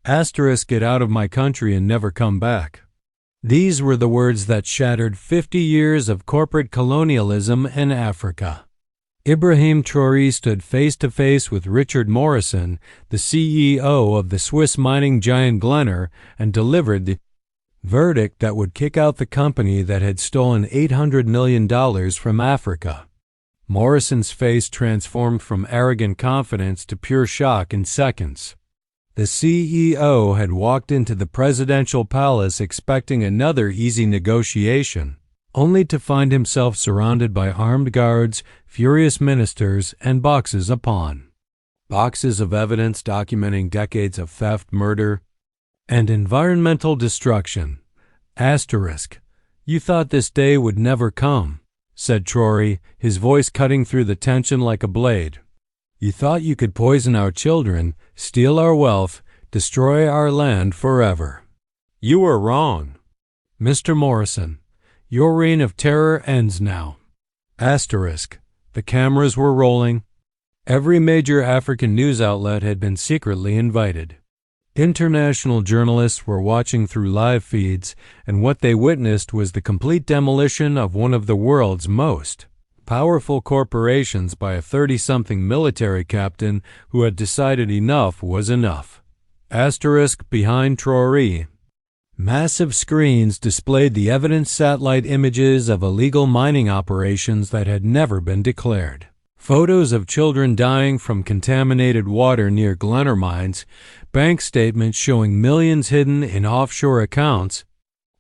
Asterisk, get out of my country and never come back. These were the words that shattered 50 years of corporate colonialism in Africa. Ibrahim Traore stood face-to-face with Richard Morrison, the CEO of the Swiss mining giant Glencore, and delivered the verdict that would kick out the company that had stolen $800 million from Africa. Morrison's face transformed from arrogant confidence to pure shock in seconds. The CEO had walked into the presidential palace expecting another easy negotiation, only to find himself surrounded by armed guards, furious ministers, and boxes upon boxes of evidence documenting decades of theft, murder, and environmental destruction. Asterisk, you thought this day would never come, said Traore, his voice cutting through the tension like a blade. You thought you could poison our children, steal our wealth, destroy our land forever. You were wrong. Mr. Morrison, your reign of terror ends now. Asterisk, the cameras were rolling. Every major African news outlet had been secretly invited. International journalists were watching through live feeds, and what they witnessed was the complete demolition of one of the world's most powerful corporations by a 30-something military captain who had decided enough was enough. Asterisk, behind Traore, massive screens displayed the evidence satellite images of illegal mining operations that had never been declared. Photos of children dying from contaminated water near Glencore mines, bank statements showing millions hidden in offshore accounts,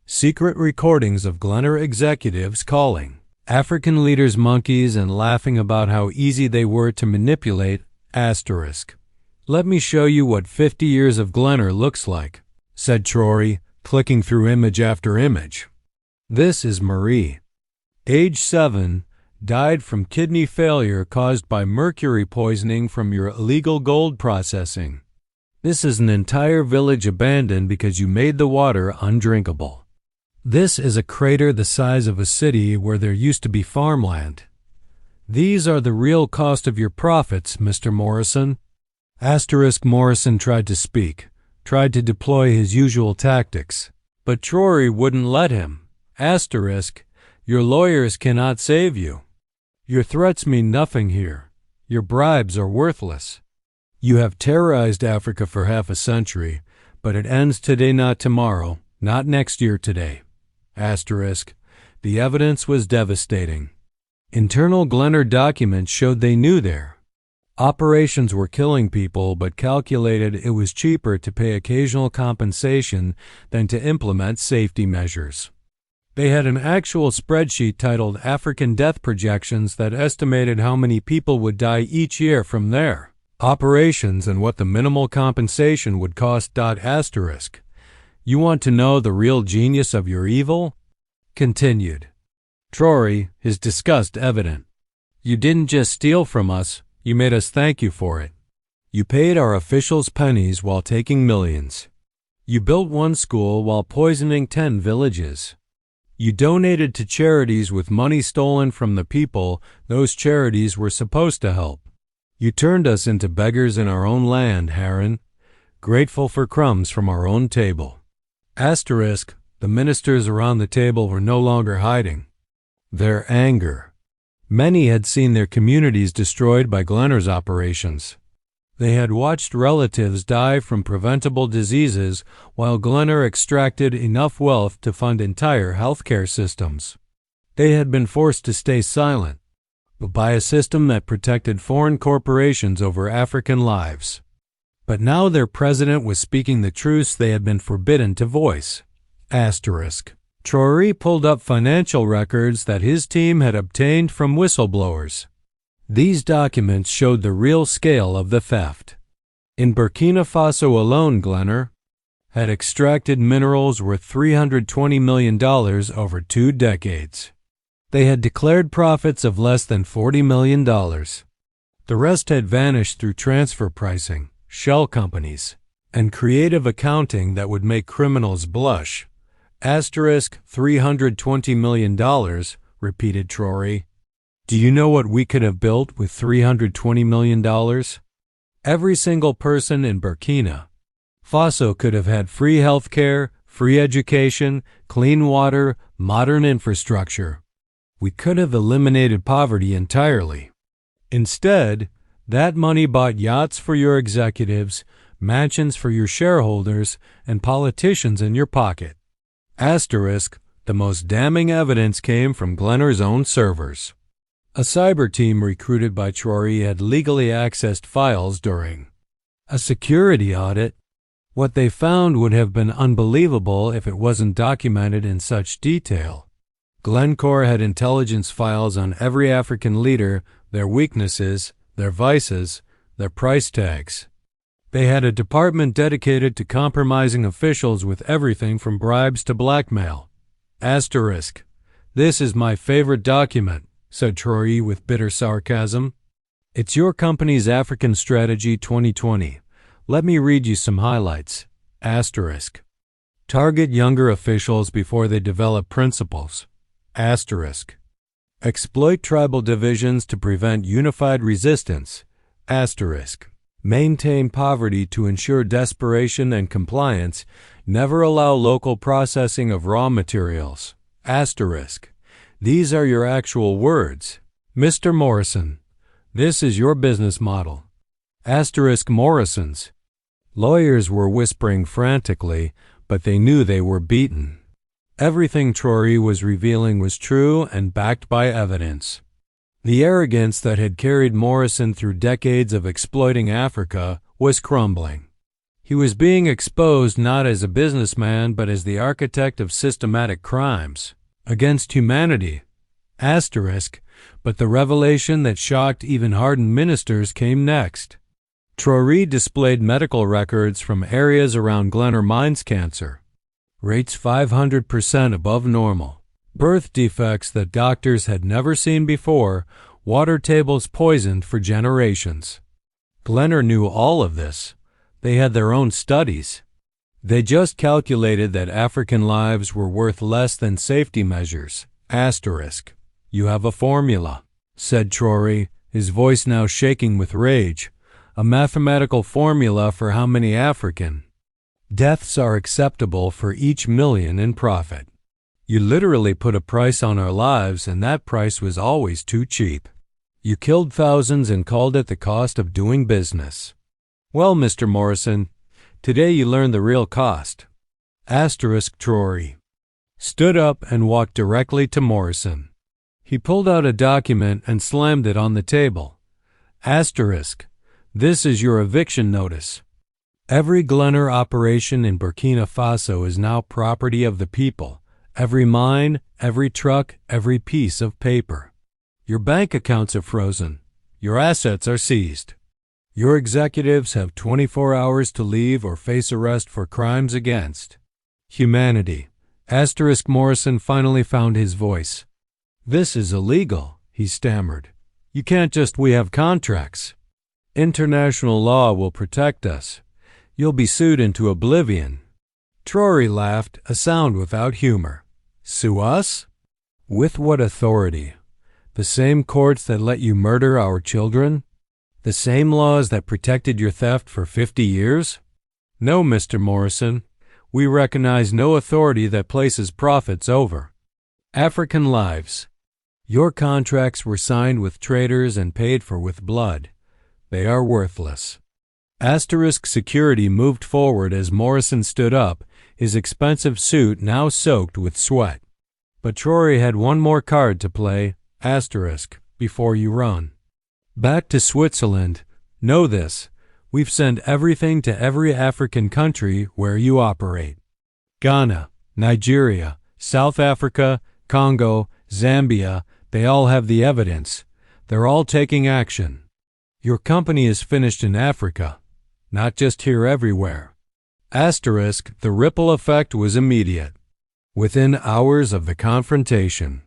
secret recordings of Glencore executives calling African leaders monkeys and laughing about how easy they were to manipulate. Asterisk. Let me show you what 50 years of Glencore looks like, said Traore, clicking through image after image. This is Marie. Age 7, died from kidney failure caused by mercury poisoning from your illegal gold processing. This is an entire village abandoned because you made the water undrinkable. This is a crater the size of a city where there used to be farmland. These are the real cost of your profits, Mr. Morrison. Asterisk, Morrison tried to speak, tried to deploy his usual tactics, but Traore wouldn't let him. Asterisk, your lawyers cannot save you. Your threats mean nothing here. Your bribes are worthless. You have terrorized Africa for half a century, but it ends today, not tomorrow, not next year today. Asterisk, the evidence was devastating. Internal Glencore documents showed they knew their operations were killing people, but calculated it was cheaper to pay occasional compensation than to implement safety measures. They had an actual spreadsheet titled African Death Projections that estimated how many people would die each year from their operations and what the minimal compensation would cost. Asterisk. You want to know the real genius of your evil? Continued Traore, his disgust evident. You didn't just steal from us, you made us thank you for it. You paid our officials pennies while taking millions. You built one school while poisoning 10 villages. You donated to charities with money stolen from the people those charities were supposed to help. You turned us into beggars in our own land, Haran, grateful for crumbs from our own table. Asterisk, the ministers around the table were no longer hiding their anger. Many had seen their communities destroyed by Glencore's operations. They had watched relatives die from preventable diseases while Glencore extracted enough wealth to fund entire healthcare systems. They had been forced to stay silent, but by a system that protected foreign corporations over African lives. But now their president was speaking the truths they had been forbidden to voice. Asterisk. Traore pulled up financial records that his team had obtained from whistleblowers. These documents showed the real scale of the theft. In Burkina Faso alone, Glencore had extracted minerals worth $320 million over 2 decades. They had declared profits of less than $40 million. The rest had vanished through transfer pricing, shell companies, and creative accounting that would make criminals blush. Asterisk, $320 million, repeated Traore. Do you know what we could have built with $320 million? Every single person in Burkina Faso could have had free health care, free education, clean water, modern infrastructure. We could have eliminated poverty entirely. Instead, that money bought yachts for your executives, mansions for your shareholders, and politicians in your pocket. Asterisk, the most damning evidence came from Glencore's own servers. A cyber team recruited by Traore had legally accessed files during a security audit. What they found would have been unbelievable if it wasn't documented in such detail. Glencore had intelligence files on every African leader, their weaknesses, their vices, their price tags. They had a department dedicated to compromising officials with everything from bribes to blackmail. Asterisk. This is my favorite document, said Traore with bitter sarcasm. It's your company's African Strategy 2020. Let me read you some highlights. Asterisk. Target younger officials before they develop principles. Asterisk. Exploit tribal divisions to prevent unified resistance. Asterisk. Maintain poverty to ensure desperation and compliance. Never allow local processing of raw materials. Asterisk. These are your actual words. Mr. Morrison, this is your business model. Asterisk Morrison's. Lawyers were whispering frantically, but they knew they were beaten. Everything Traore was revealing was true and backed by evidence. The arrogance that had carried Morrison through decades of exploiting Africa was crumbling. He was being exposed not as a businessman but as the architect of systematic crimes against humanity. Asterisk, but the revelation that shocked even hardened ministers came next. Traore displayed medical records from areas around Glencore Mines cancer. Rates 500% above normal. Birth defects that doctors had never seen before, water tables poisoned for generations. Glencore knew all of this. They had their own studies. They just calculated that African lives were worth less than safety measures. Asterisk. You have a formula, said Traore, his voice now shaking with rage. A mathematical formula for how many African deaths are acceptable for each million in profit. You literally put a price on our lives, and that price was always too cheap. You killed thousands and called it the cost of doing business. Well, Mr. Morrison, today you learned the real cost. Asterisk Traore stood up and walked directly to Morrison. He pulled out a document and slammed it on the table. Asterisk. This is your eviction notice. Every Glencore operation in Burkina Faso is now property of the people. Every mine, every truck, every piece of paper. Your bank accounts are frozen. Your assets are seized. Your executives have 24 hours to leave or face arrest for crimes against humanity. Asterisk Morrison finally found his voice. This is illegal, he stammered. You can't just, we have contracts. International law will protect us. You'll be sued into oblivion. Traore laughed, a sound without humor. Sue us? With what authority? The same courts that let you murder our children? The same laws that protected your theft for 50 years? No, Mr. Morrison. We recognize no authority that places profits over African lives. Your contracts were signed with traitors and paid for with blood. They are worthless. Asterisk Security moved forward as Morrison stood up, his expensive suit now soaked with sweat. But Traore had one more card to play, asterisk, before you run. Back to Switzerland. Know this. We've sent everything to every African country where you operate. Ghana, Nigeria, South Africa, Congo, Zambia, they all have the evidence. They're all taking action. Your company is finished in Africa, not just here, everywhere. Asterisk, the ripple effect was immediate. Within hours of the confrontation,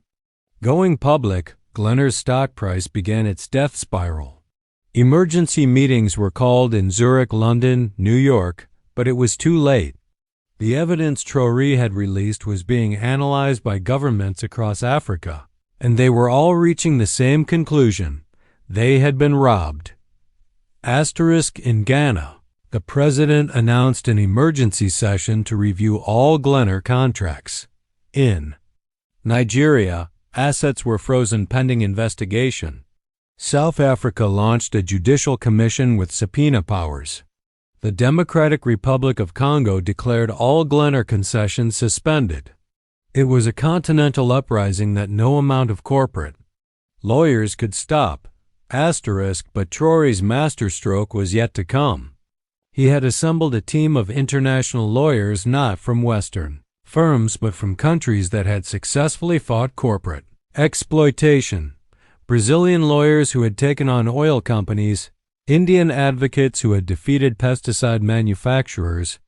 going public, Glencore's stock price began its death spiral. Emergency meetings were called in Zurich, London, New York, but it was too late. The evidence Traore had released was being analyzed by governments across Africa, and they were all reaching the same conclusion. They had been robbed. Asterisk in Ghana. The president announced an emergency session to review all Glencore contracts. In Nigeria, assets were frozen pending investigation. South Africa launched a judicial commission with subpoena powers. The Democratic Republic of Congo declared all Glencore concessions suspended. It was a continental uprising that no amount of corporate lawyers could stop. But Traore's masterstroke was yet to come. He had assembled a team of international lawyers not from Western firms but from countries that had successfully fought corporate exploitation. Brazilian lawyers who had taken on oil companies, Indian advocates who had defeated pesticide manufacturers,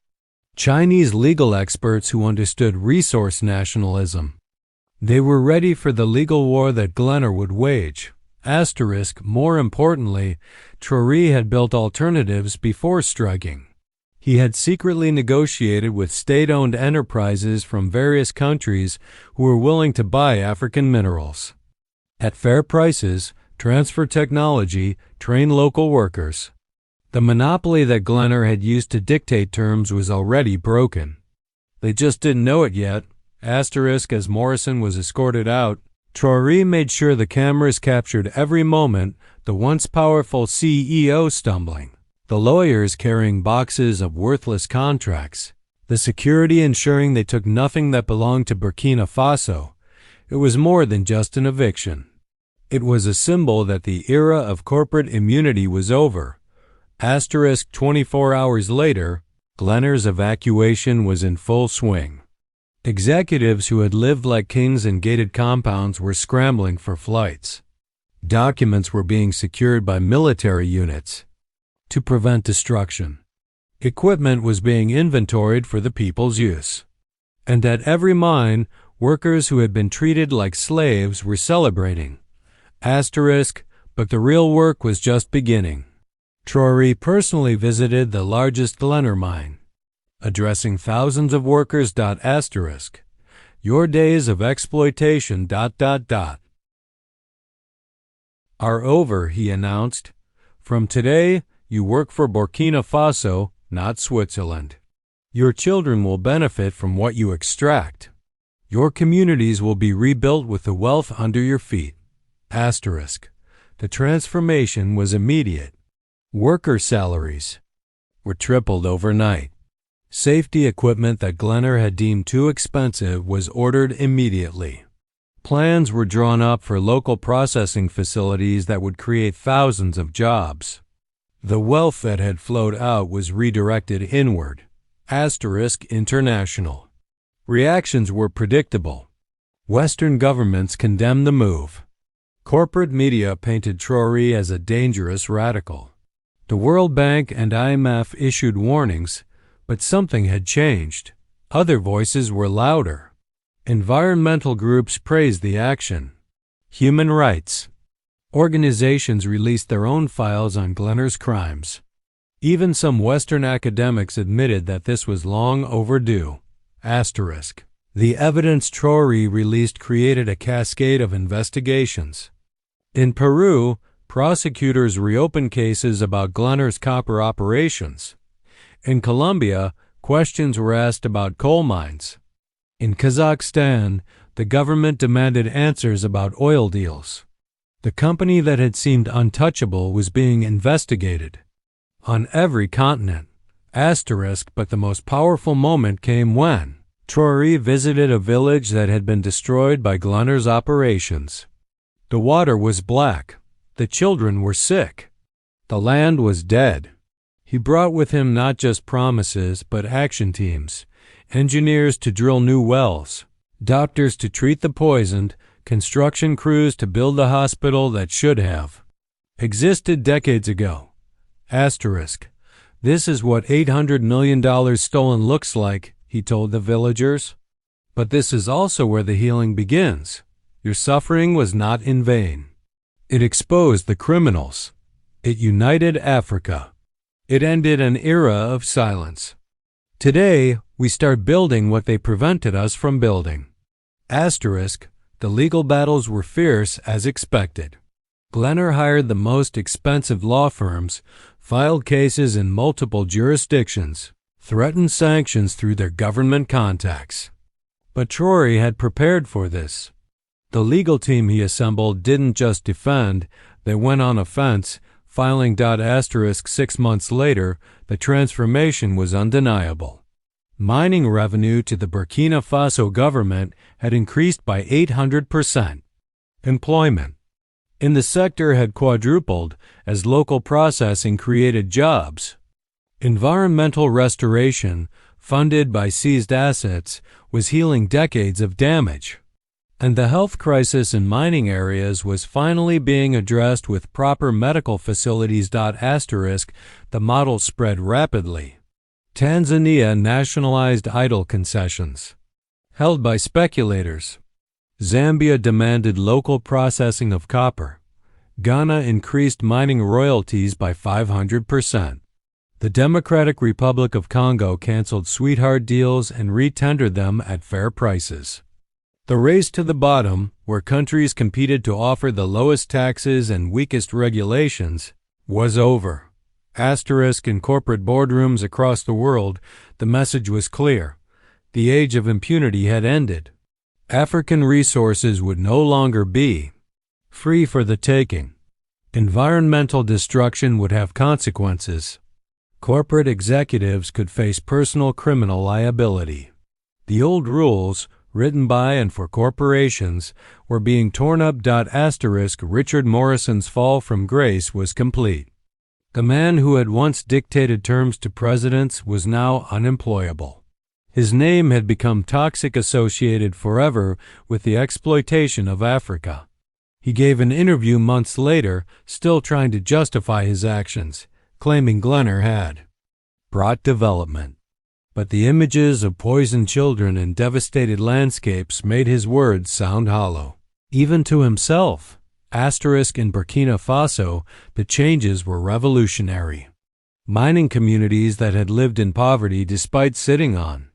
Chinese legal experts who understood resource nationalism. They were ready for the legal war that Glencore would wage. More importantly, Traore had built alternatives before striking. He had secretly negotiated with state-owned enterprises from various countries who were willing to buy African minerals at fair prices, transfer technology, train local workers. The monopoly that Glencore had used to dictate terms was already broken. They just didn't know it yet. As Morrison was escorted out, Traore made sure the cameras captured every moment, the once powerful CEO stumbling, the lawyers carrying boxes of worthless contracts, the security ensuring they took nothing that belonged to Burkina Faso. It was more than just an eviction. It was a symbol that the era of corporate immunity was over. 24 hours later, Glencore's evacuation was in full swing. Executives who had lived like kings in gated compounds were scrambling for flights. Documents were being secured by military units to prevent destruction. Equipment was being inventoried for the people's use. And at every mine, workers who had been treated like slaves were celebrating. But the real work was just beginning. Traore personally visited the largest Glencore mine, addressing thousands of workers. Your days of exploitation ... are over, he announced. From today, you work for Burkina Faso, not Switzerland. Your children will benefit from what you extract. Your communities will be rebuilt with the wealth under your feet. The transformation was immediate. Worker salaries were tripled overnight. Safety equipment that Glencore had deemed too expensive was ordered immediately. Plans were drawn up for local processing facilities that would create thousands of jobs. The wealth that had flowed out was redirected inward. International. Reactions were predictable. Western governments condemned the move. Corporate media painted Traore as a dangerous radical. The World Bank and IMF issued warnings, but something had changed. Other voices were louder. Environmental groups praised the action. Human rights organizations released their own files on Glencore's crimes. Even some Western academics admitted that this was long overdue. The evidence Traore released created a cascade of investigations. In Peru, prosecutors reopened cases about Glencore's copper operations. In Colombia, questions were asked about coal mines. In Kazakhstan, the government demanded answers about oil deals. The company that had seemed untouchable was being investigated. On every continent. But the most powerful moment came when Traore visited a village that had been destroyed by Glencore's operations. The water was black. The children were sick. The land was dead. He brought with him not just promises, but action teams, engineers to drill new wells, doctors to treat the poisoned, construction crews to build the hospital that should have existed decades ago. This is what $800 million stolen looks like, he told the villagers. But this is also where the healing begins. Your suffering was not in vain. It exposed the criminals. It united Africa. It ended an era of silence. Today, we start building what they prevented us from building. The legal battles were fierce as expected. Glencore hired the most expensive law firms, filed cases in multiple jurisdictions, threatened sanctions through their government contacts. But Traore had prepared for this. The legal team he assembled didn't just defend, they went on offense, filing **. 6 months later, the transformation was undeniable. Mining revenue to the Burkina Faso government had increased by 800%. Employment in the sector had quadrupled as local processing created jobs. Environmental restoration, funded by seized assets, was healing decades of damage. And the health crisis in mining areas was finally being addressed with proper medical facilities. **. The model spread rapidly. Tanzania nationalized idle concessions, held by speculators. Zambia demanded local processing of copper. Ghana increased mining royalties by 500%. The Democratic Republic of Congo canceled sweetheart deals and retendered them at fair prices. The race to the bottom, where countries competed to offer the lowest taxes and weakest regulations, was over. In corporate boardrooms across the world, the message was clear. The age of impunity had ended. African resources would no longer be free for the taking. Environmental destruction would have consequences. Corporate executives could face personal criminal liability. The old rules, written by and for corporations, were being torn up. **. Richard Morrison's fall from grace was complete. The man who had once dictated terms to presidents was now unemployable. His name had become toxic, associated forever with the exploitation of Africa. He gave an interview months later, still trying to justify his actions, claiming Glencore had brought development. But the images of poisoned children and devastated landscapes made his words sound hollow. Even to himself. **. In Burkina Faso, the changes were revolutionary. Mining communities that had lived in poverty despite sitting on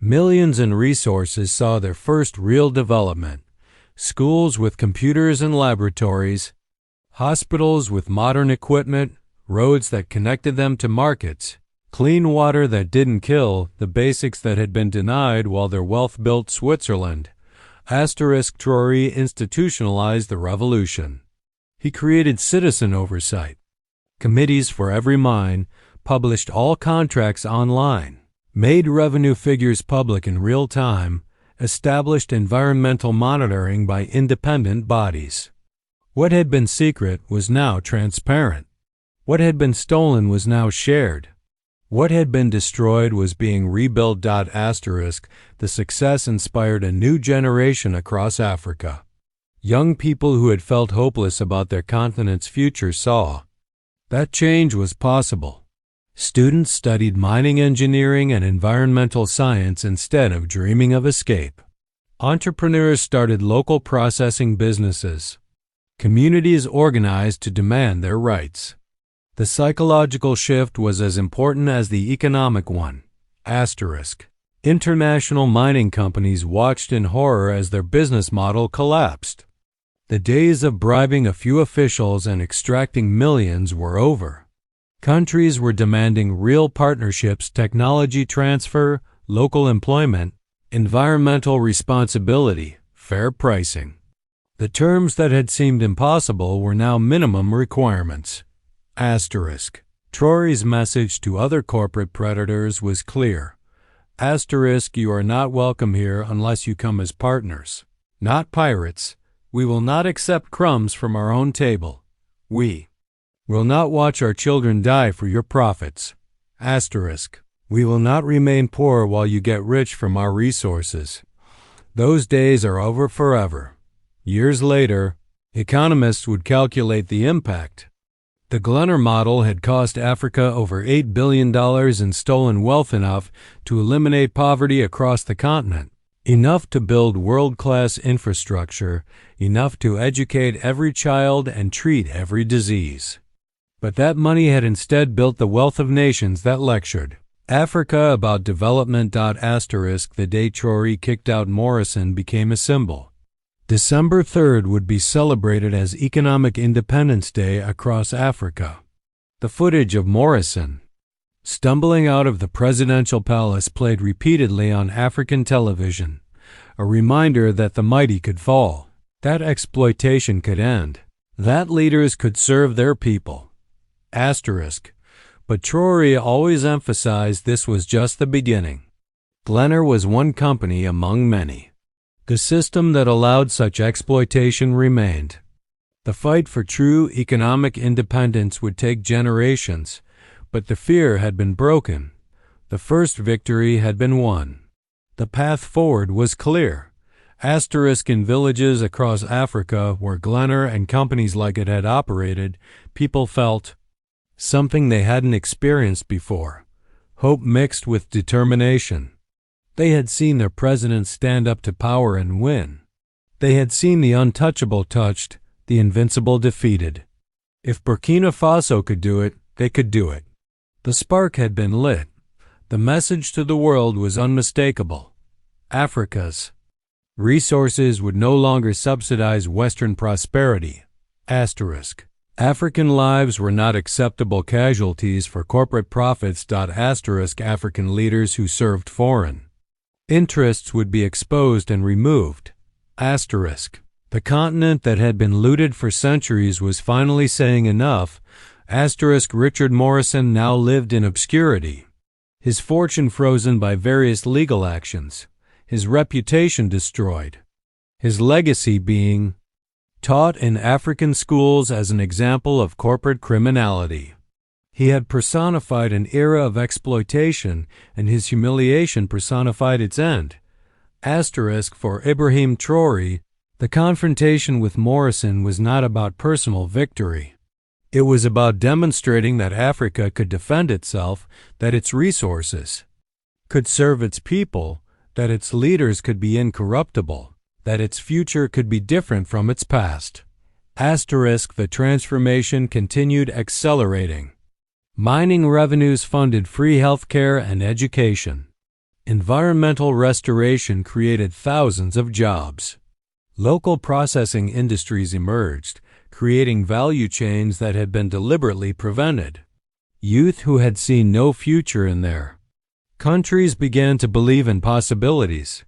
millions in resources saw their first real development. Schools with computers and laboratories, hospitals with modern equipment, roads that connected them to markets, clean water that didn't kill, the basics that had been denied while their wealth built Switzerland. Traore institutionalized the revolution. He created citizen oversight, committees for every mine, published all contracts online, made revenue figures public in real time, established environmental monitoring by independent bodies. What had been secret was now transparent. What had been stolen was now shared. What had been destroyed was being rebuilt. The success inspired a new generation across Africa. Young people who had felt hopeless about their continent's future saw that change was possible. Students studied mining engineering and environmental science instead of dreaming of escape. Entrepreneurs started local processing businesses. Communities organized to demand their rights. The psychological shift was as important as the economic one. International mining companies watched in horror as their business model collapsed. The days of bribing a few officials and extracting millions were over. Countries were demanding real partnerships, technology transfer, local employment, environmental responsibility, fair pricing. The terms that had seemed impossible were now minimum requirements. Traore's message to other corporate predators was clear. You are not welcome here unless you come as partners, not pirates. We will not accept crumbs from our own table. We will not watch our children die for your profits. We will not remain poor while you get rich from our resources. Those days are over forever. Years later, economists would calculate the impact. The Glencore model had cost Africa over $8 billion in stolen wealth, enough to eliminate poverty across the continent, enough to build world-class infrastructure, enough to educate every child and treat every disease. But that money had instead built the wealth of nations that lectured Africa about development. The day Traore kicked out Morrison became a symbol. December 3rd would be celebrated as Economic Independence Day across Africa. The footage of Morrison stumbling out of the presidential palace played repeatedly on African television, a reminder that the mighty could fall, that exploitation could end, that leaders could serve their people. But Traore always emphasized this was just the beginning. Glencore was one company among many. The system that allowed such exploitation remained. The fight for true economic independence would take generations, but the fear had been broken. The first victory had been won. The path forward was clear. In villages across Africa where Glencore and companies like it had operated, people felt something they hadn't experienced before, hope mixed with determination. They had seen their president stand up to power and win. They had seen the untouchable touched, the invincible defeated. If Burkina Faso could do it, they could do it. The spark had been lit. The message to the world was unmistakable. Africa's resources would no longer subsidize Western prosperity. African lives were not acceptable casualties for corporate profits. African leaders who served foreign interests would be exposed and removed. The continent that had been looted for centuries was finally saying enough. Richard Morrison now lived in obscurity, his fortune frozen by various legal actions, his reputation destroyed, his legacy being taught in African schools as an example of corporate criminality. He had personified an era of exploitation, and his humiliation personified its end. For Ibrahim Traore, the confrontation with Morrison was not about personal victory. It was about demonstrating that Africa could defend itself, that its resources could serve its people, that its leaders could be incorruptible, that its future could be different from its past. The transformation continued accelerating. Mining revenues funded free healthcare and education. Environmental restoration created thousands of jobs. Local processing industries emerged, creating value chains that had been deliberately prevented. Youth who had seen no future in their countries began to believe in possibilities.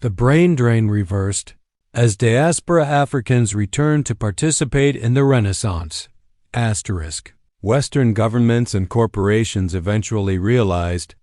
The brain drain reversed as diaspora Africans returned to participate in the Renaissance. Western governments and corporations eventually realized